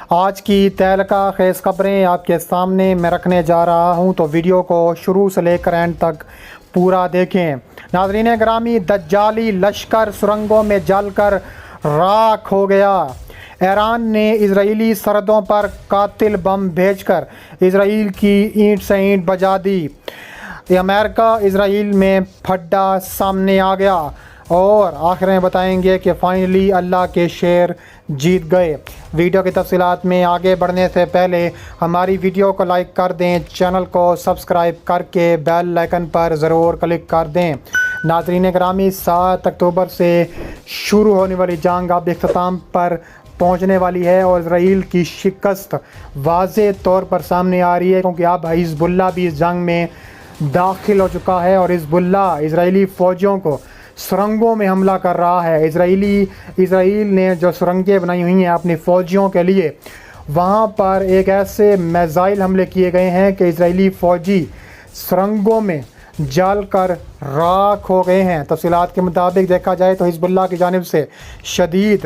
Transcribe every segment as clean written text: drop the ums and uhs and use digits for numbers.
آج کی تہلکہ خیز خبریں آپ کے سامنے میں رکھنے جا رہا ہوں، تو ویڈیو کو شروع سے لے کر اینڈ تک پورا دیکھیں۔ ناظرین گرامی، دجالی لشکر سرنگوں میں جل کر راکھ ہو گیا۔ ایران نے اسرائیلی سرحدوں پر قاتل بم بھیج کر اسرائیل کی اینٹ سے اینٹ بجا دی۔ امریکہ اسرائیل میں پھڈا سامنے آ گیا، اور آخر میں بتائیں گے کہ فائنلی اللہ کے شیر جیت گئے۔ ویڈیو کی تفصیلات میں آگے بڑھنے سے پہلے ہماری ویڈیو کو لائک کر دیں، چینل کو سبسکرائب کر کے بیل آئیکن پر ضرور کلک کر دیں۔ ناظرین گرامی، 7 اکتوبر سے شروع ہونے والی جنگ اب اختتام پر پہنچنے والی ہے، اور اسرائیل کی شکست واضح طور پر سامنے آ رہی ہے، کیونکہ اب حزب اللہ بھی اس جنگ میں داخل ہو چکا ہے، اور حزب اللہ اسرائیلی فوجیوں کو سرنگوں میں حملہ کر رہا ہے۔ اسرائیل نے جو سرنگیں بنائی ہوئی ہیں اپنی فوجیوں کے لیے، وہاں پر ایک ایسے میزائل حملے کیے گئے ہیں کہ اسرائیلی فوجی سرنگوں میں جل کر راکھ ہو گئے ہیں۔ تفصیلات کے مطابق دیکھا جائے تو حزب اللہ کی جانب سے شدید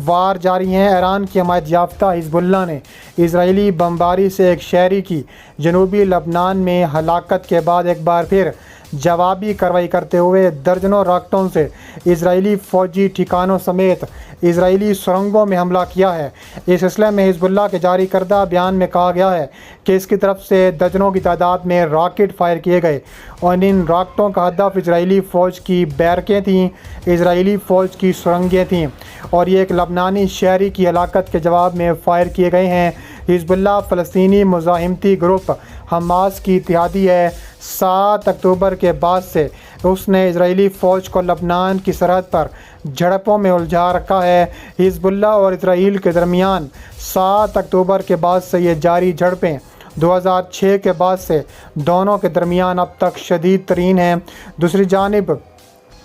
وار جاری ہیں۔ ایران کی حمایت یافتہ حزب اللہ نے اسرائیلی بمباری سے ایک شہری کی جنوبی لبنان میں ہلاکت کے بعد ایک بار پھر جوابی کارروائی کرتے ہوئے درجنوں راکٹوں سے اسرائیلی فوجی ٹھکانوں سمیت اسرائیلی سرنگوں میں حملہ کیا ہے۔ اس سلسلے میں حزب اللہ کے جاری کردہ بیان میں کہا گیا ہے کہ اس کی طرف سے درجنوں کی تعداد میں راکٹ فائر کیے گئے، اور ان راکٹوں کا ہدف اسرائیلی فوج کی بیرکیں تھیں، اسرائیلی فوج کی سرنگیں تھیں، اور یہ ایک لبنانی شہری کی ہلاکت کے جواب میں فائر کیے گئے ہیں۔ حزب اللہ فلسطینی مزاحمتی گروپ حماس کی اتحادی ہے۔ 7 اکتوبر کے بعد سے اس نے اسرائیلی فوج کو لبنان کی سرحد پر جھڑپوں میں الجھا رکھا ہے۔ حزب اللہ اور اسرائیل کے درمیان 7 اکتوبر کے بعد سے یہ جاری جھڑپیں 2006 کے بعد سے دونوں کے درمیان اب تک شدید ترین ہیں۔ دوسری جانب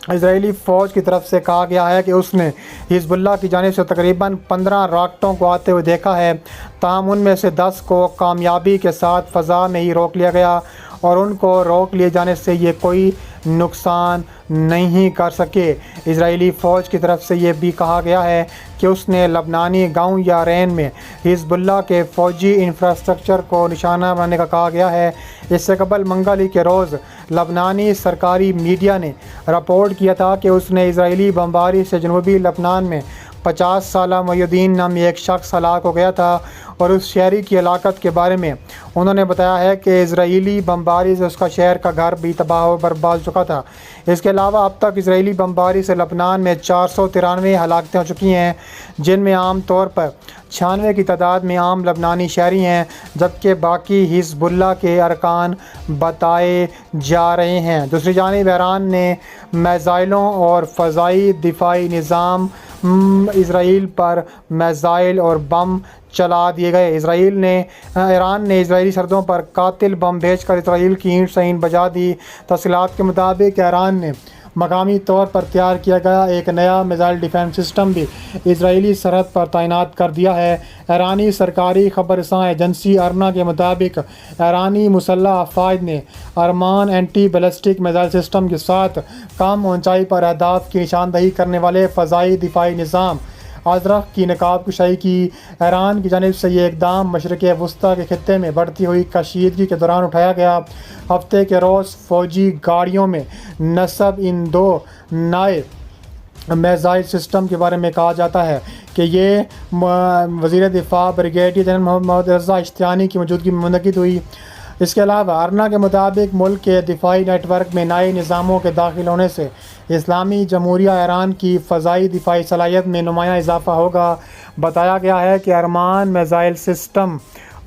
اسرائیلی فوج کی طرف سے کہا گیا ہے کہ اس نے حزب اللہ کی جانب سے تقریباً 15 راکٹوں کو آتے ہوئے دیکھا ہے، تاہم ان میں سے 10 کو کامیابی کے ساتھ فضا میں ہی روک لیا گیا، اور ان کو روک لیے جانے سے یہ کوئی نقصان نہیں کر سکے۔ اسرائیلی فوج کی طرف سے یہ بھی کہا گیا ہے کہ اس نے لبنانی گاؤں یا رین میں حزب اللہ کے فوجی انفراسٹرکچر کو نشانہ بنانے کا کہا گیا ہے۔ اس سے قبل منگل ہی کے روز لبنانی سرکاری میڈیا نے رپورٹ کیا تھا کہ اس نے اسرائیلی بمباری سے جنوبی لبنان میں 50 سالہ محی الدین نامی ایک شخص ہلاک ہو گیا تھا، اور اس شہری کی ہلاکت کے بارے میں انہوں نے بتایا ہے کہ اسرائیلی بمباری سے اس کا شہر کا گھر بھی تباہ و برباد ہو چکا تھا۔ اس کے علاوہ اب تک اسرائیلی بمباری سے لبنان میں 493 ہلاکتیں ہو چکی ہیں، جن میں عام طور پر 96 کی تعداد میں عام لبنانی شہری ہیں، جبکہ باقی حزب اللہ کے ارکان بتائے جا رہے ہیں۔ دوسری جانب ایران نے میزائلوں اور فضائی دفاعی نظام اسرائیل پر میزائل اور بم چلا دیے گئے۔ ایران نے اسرائیلی سرحدوں پر قاتل بم بھیج کر اسرائیل کی اینٹ سے اینٹ بجا دی۔ تفصیلات کے مطابق ایران نے مقامی طور پر تیار کیا گیا ایک نیا میزائل ڈیفنس سسٹم بھی اسرائیلی سرحد پر تعینات کر دیا ہے۔ ایرانی سرکاری خبر رساں ایجنسی ارنا کے مطابق ایرانی مسلح افواج نے ارمان اینٹی بیلسٹک میزائل سسٹم کے ساتھ کم اونچائی پر اہداف کی نشاندہی کرنے والے فضائی دفاعی نظام ازرق کی نقاب کشائی کی۔ ایران کی جانب سے یہ اقدام مشرق وسطیٰ کے خطے میں بڑھتی ہوئی کشیدگی کے دوران اٹھایا گیا۔ ہفتے کے روز فوجی گاڑیوں میں نصب ان 2 نئے میزائل سسٹم کے بارے میں کہا جاتا ہے کہ یہ وزیر دفاع بریگیڈیئر جنرل محمد رضا اشتیانی کی موجودگی میں منعقد ہوئی۔ اس کے علاوہ ارنا کے مطابق ملک کے دفاعی نیٹ ورک میں نئے نظاموں کے داخل ہونے سے اسلامی جمہوریہ ایران کی فضائی دفاعی صلاحیت میں نمایاں اضافہ ہوگا۔ بتایا گیا ہے کہ ارمان میزائل سسٹم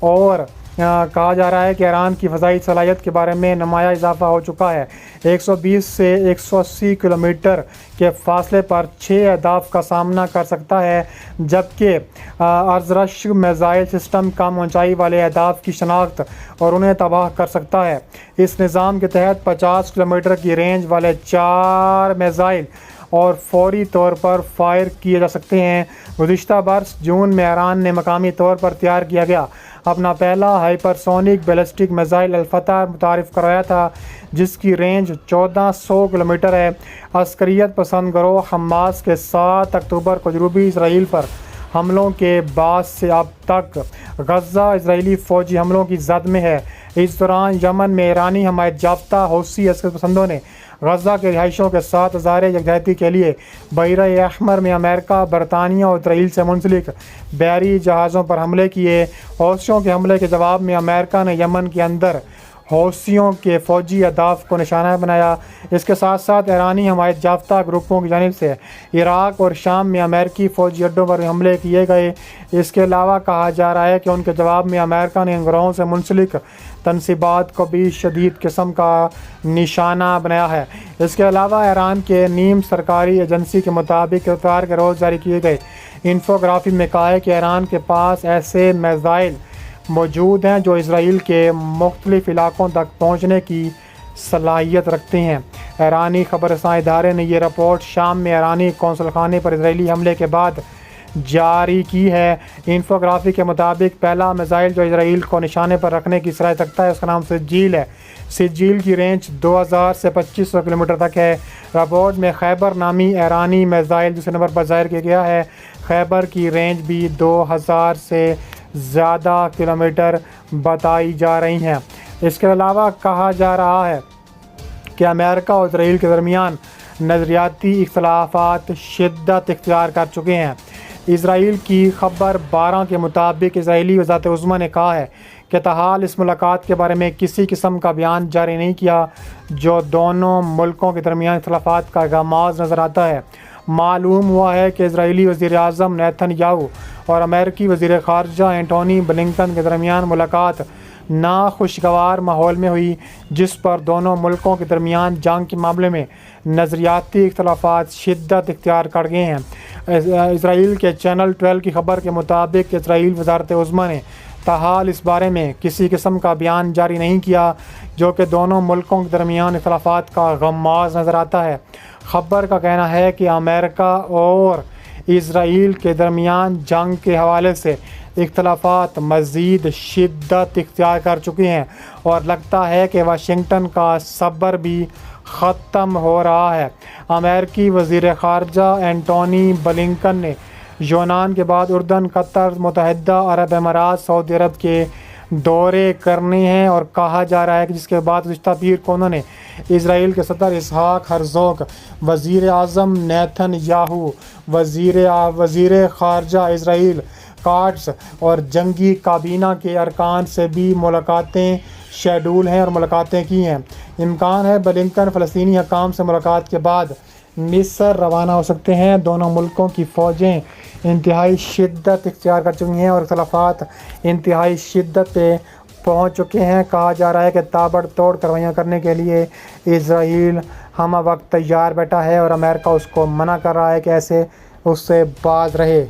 اور کہا جا رہا ہے کہ ایران کی فضائی صلاحیت کے بارے میں نمایاں اضافہ ہو چکا ہے۔ 120 سے 180 کلومیٹر کے فاصلے پر 6 اہداف کا سامنا کر سکتا ہے، جبکہ ازرق میزائل سسٹم کم اونچائی والے اہداف کی شناخت اور انہیں تباہ کر سکتا ہے۔ اس نظام کے تحت 50 کلومیٹر کی رینج والے 4 میزائل اور فوری طور پر فائر کیے جا سکتے ہیں۔ گزشتہ برس جون میں ایران نے مقامی طور پر تیار کیا گیا اپنا پہلا ہائپر سونک بیلسٹک میزائل الفتح متعارف کروایا تھا، جس کی رینج 1400 کلومیٹر ہے۔ عسکریت پسند گروہ حماس کے 7 اکتوبر کو جنوبی اسرائیل پر حملوں کے بعد سے اب تک غزہ اسرائیلی فوجی حملوں کی زد میں ہے۔ اس دوران یمن میں ایرانی حمایت یافتہ حوثی عسکر پسندوں نے غزہ کے رہائشیوں کے ساتھ اظہار یکجہتی کے لیے بحیرہ احمر میں امریکہ، برطانیہ اور اسرائیل سے منسلک بحری جہازوں پر حملے کیے۔ حوثیوں کے حملے کے جواب میں امریکہ نے یمن کے اندر حوثیوں کے فوجی اہداف کو نشانہ بنایا۔ اس کے ساتھ ساتھ ایرانی حمایت یافتہ گروپوں کی جانب سے عراق اور شام میں امریکی فوجی اڈوں پر حملے کیے گئے۔ اس کے علاوہ کہا جا رہا ہے کہ ان کے جواب میں امریکہ نے ان گروہوں سے منسلک تنصیبات کو بھی شدید قسم کا نشانہ بنایا ہے۔ اس کے علاوہ ایران کے نیم سرکاری ایجنسی کے مطابق اتوار کے روز جاری کیے گئے انفوگرافی میں کہا ہے کہ ایران کے پاس ایسے میزائل موجود ہیں جو اسرائیل کے مختلف علاقوں تک پہنچنے کی صلاحیت رکھتے ہیں۔ ایرانی خبر رساں ادارے نے یہ رپورٹ شام میں ایرانی قونصل خانے پر اسرائیلی حملے کے بعد جاری کی ہے۔ انفوگرافی کے مطابق پہلا میزائل جو اسرائیل کو نشانے پر رکھنے کی صلاحیت رکھتا ہے اس کا نام سجیل ہے۔ سجیل کی رینج 2000 سے 2500 کلومیٹر تک ہے۔ رپورٹ میں خیبر نامی ایرانی میزائل دوسرے نمبر پر ظاہر کیا گیا ہے۔ خیبر کی رینج بھی 2000 سے زیادہ کلومیٹر بتائی جا رہی ہیں۔ اس کے علاوہ کہا جا رہا ہے کہ امریکہ اور اسرائیل کے درمیان نظریاتی اختلافات شدت اختیار کر چکے ہیں۔ اسرائیل کی خبر 12 کے مطابق اسرائیلی وزارت عظمیٰ نے کہا ہے کہ تاحال اس ملاقات کے بارے میں کسی قسم کا بیان جاری نہیں کیا جو دونوں ملکوں کے درمیان اختلافات کا آغاز نظر آتا ہے۔ معلوم ہوا ہے کہ اسرائیلی وزیر اعظم نیتن یاہو اور امریکی وزیر خارجہ اینٹونی بلنکن کے درمیان ملاقات ناخوشگوار ماحول میں ہوئی، جس پر دونوں ملکوں کے درمیان جنگ کے معاملے میں نظریاتی اختلافات شدت اختیار کر گئے ہیں۔ اسرائیل کے چینل 12 کی خبر کے مطابق اسرائیل وزارت عظمیٰ نے تاحال اس بارے میں کسی قسم کا بیان جاری نہیں کیا جو کہ دونوں ملکوں کے درمیان اختلافات کا آغاز نظر آتا ہے۔ خبر کا کہنا ہے کہ امریکہ اور اسرائیل کے درمیان جنگ کے حوالے سے اختلافات مزید شدت اختیار کر چکے ہیں اور لگتا ہے کہ واشنگٹن کا صبر بھی ختم ہو رہا ہے۔ امریکی وزیر خارجہ اینٹونی بلنکن نے یونان کے بعد اردن، قطر، متحدہ عرب امارات، سعودی عرب کے دورے کرنے ہیں اور کہا جا رہا ہے کہ جس کے بعد گزشتہ پیر کو انہوں نے اسرائیل کے صدر اسحاق ہرزوگ، وزیر اعظم نیتن یاہو، وزیر خارجہ اسرائیل کاٹز اور جنگی کابینہ کے ارکان سے بھی ملاقاتیں شیڈول ہیں اور ملاقاتیں کی ہیں۔ امکان ہے بلنکن فلسطینی حکام سے ملاقات کے بعد مصر روانہ ہو سکتے ہیں۔ دونوں ملکوں کی فوجیں انتہائی شدت اختیار کر چکی ہیں اور اختلافات انتہائی شدت پہ پہنچ چکے ہیں۔ کہا جا رہا ہے کہ تابڑ توڑ کارروائیاں کرنے کے لیے اسرائیل ہمہ وقت تیار بیٹھا ہے اور امریکہ اس کو منع کر رہا ہے کہ ایسے اس سے باز رہے۔